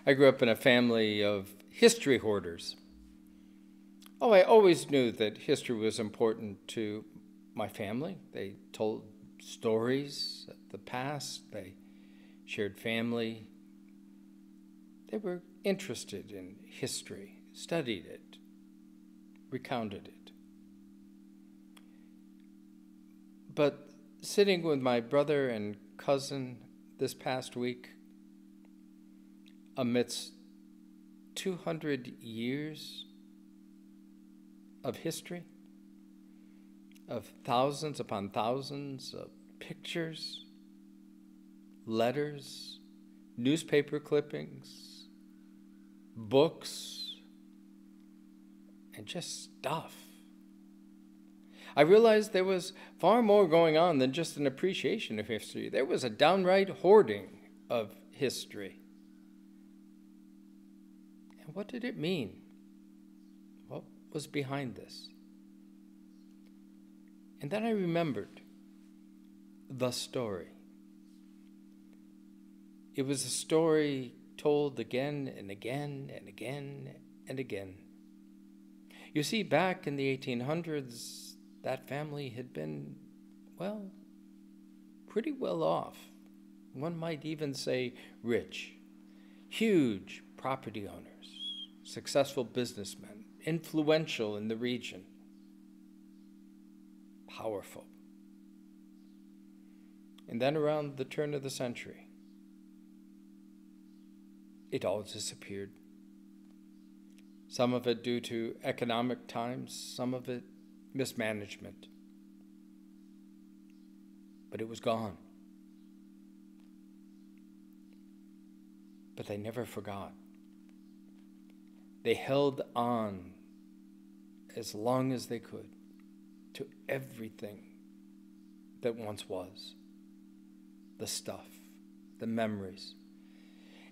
I grew up in a family of history hoarders. Oh, I always knew that history was important to my family. They told stories of the past, they shared family. They were interested in history, studied it, recounted it. But sitting with my brother and cousin this past week, amidst 200 years of history, of thousands upon thousands of pictures, letters, newspaper clippings, books, and just stuff, I realized there was far more going on than just an appreciation of history. There was a downright hoarding of history. And what did it mean? What was behind this? And then I remembered the story. It was a story told again and again and again and again. You see, back in the 1800s, that family had been, well, pretty well off. One might even say rich. Huge property owners, successful businessmen, influential in the region, powerful. And then around the turn of the century, it all disappeared. Some of it due to economic times, some of it mismanagement. But it was gone. But they never forgot. They held on as long as they could to everything that once was. The stuff, the memories.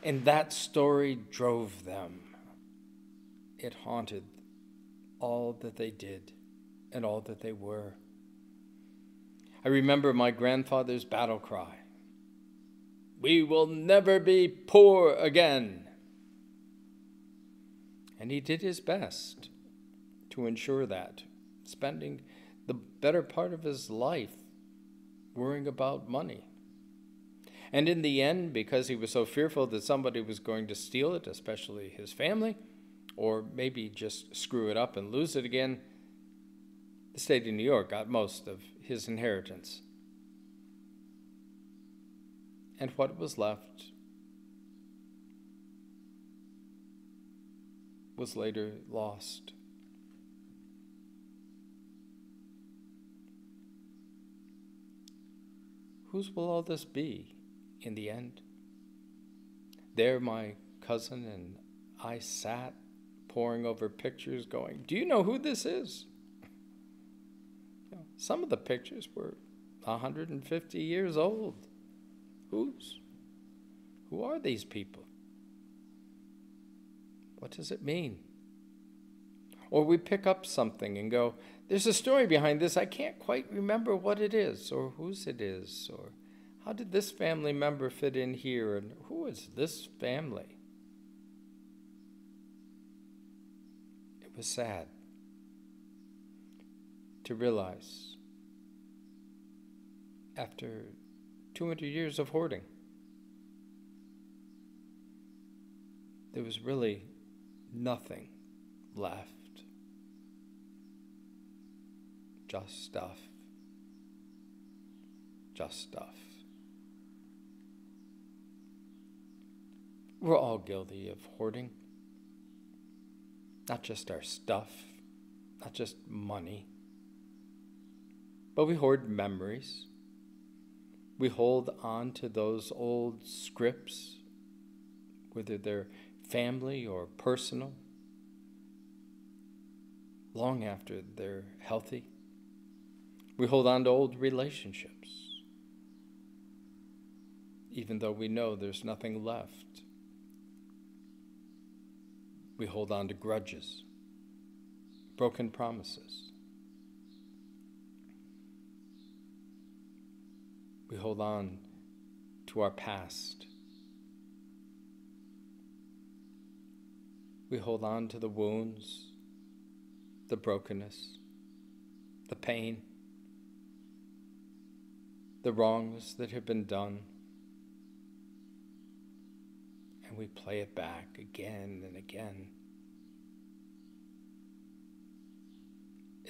And that story drove them. It haunted all that they did and all that they were. I remember my grandfather's battle cry, "We will never be poor again." And he did his best to ensure that, spending the better part of his life worrying about money. And in the end, because he was so fearful that somebody was going to steal it, especially his family, or maybe just screw it up and lose it again, the state of New York got most of his inheritance. And what was left was later lost. Whose will all this be in the end? There my cousin and I sat poring over pictures going, "Do you know who this is?" Some of the pictures were 150 years old. Who are these people? What does it mean? Or we pick up something and go, "There's a story behind this. I can't quite remember what it is or whose it is, or how did this family member fit in here, and who is this family?" It was sad to realize after 200 years of hoarding, there was really nothing left. Just stuff. Just stuff. We're all guilty of hoarding. Not just our stuff, not just money, but we hoard memories. We hold on to those old scripts, whether they're family or personal, long after they're healthy. We hold on to old relationships, even though we know there's nothing left. We hold on to grudges, broken promises. We hold on to our past. We hold on to the wounds, the brokenness, the pain, the wrongs that have been done. And we play it back again and again.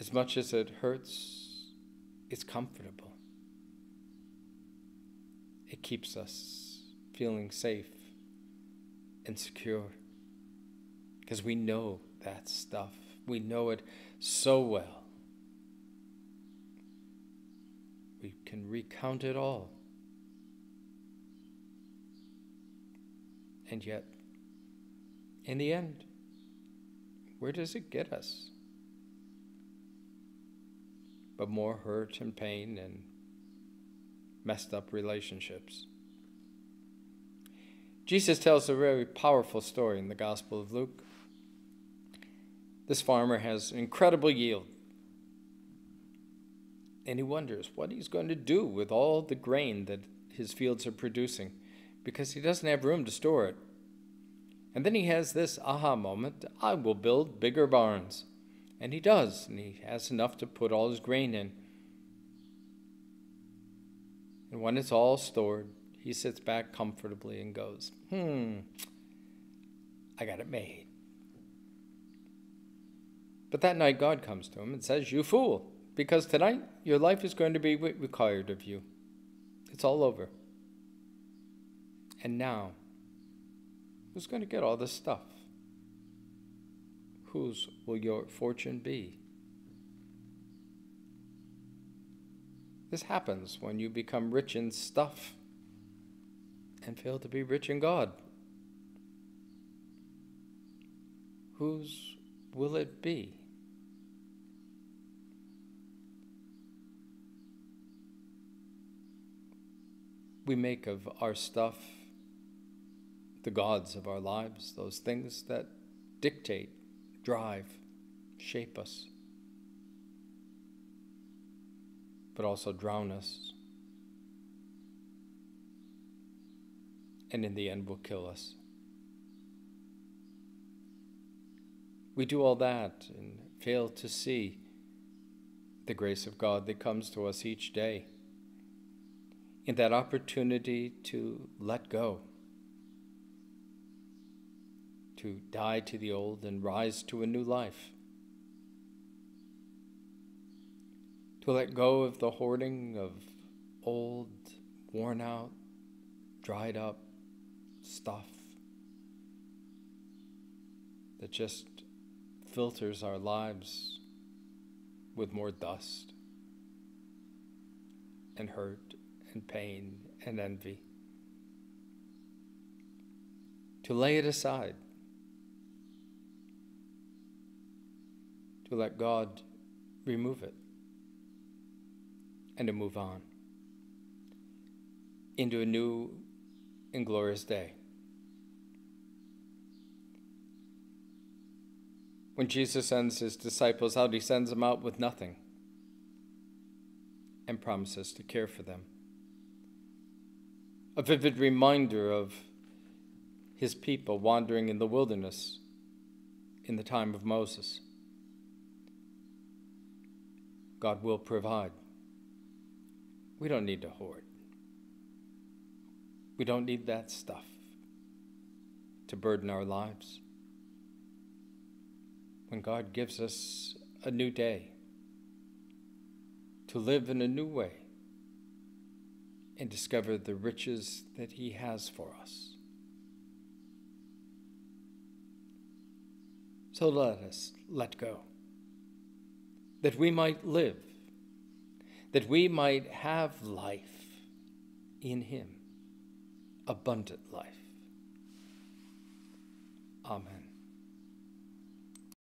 As much as it hurts, it's comfortable. It keeps us feeling safe and secure because we know that stuff. We know it so well. We can recount it all. And yet, in the end, where does it get us? But more hurt and pain and messed up relationships. Jesus tells a very powerful story in the Gospel of Luke. This farmer has incredible yield. And he wonders what he's going to do with all the grain that his fields are producing, because he doesn't have room to store it. And then he has this aha moment: I will build bigger barns. And he does, and he has enough to put all his grain in. And when it's all stored, he sits back comfortably and goes, I got it made. But that night God comes to him and says, you fool, because tonight your life is going to be required of you. It's all over. And now, who's going to get all this stuff? Whose will your fortune be? This happens when you become rich in stuff and fail to be rich in God. Whose will it be? We make of our stuff the gods of our lives, those things that dictate, drive, shape us, but also drown us, and in the end will kill us. We do all that and fail to see the grace of God that comes to us each day in that opportunity to let go, to die to the old and rise to a new life, to let go of the hoarding of old, worn out, dried up stuff that just filters our lives with more dust and hurt and pain and envy. To lay it aside, to let God remove it, and to move on into a new and glorious day. When Jesus sends his disciples out, he sends them out with nothing and promises to care for them. A vivid reminder of his people wandering in the wilderness in the time of Moses. God will provide. We don't need to hoard. We don't need that stuff to burden our lives. When God gives us a new day to live in a new way and discover the riches that he has for us. So let us let go, that we might live, that we might have life in him, abundant life. Amen.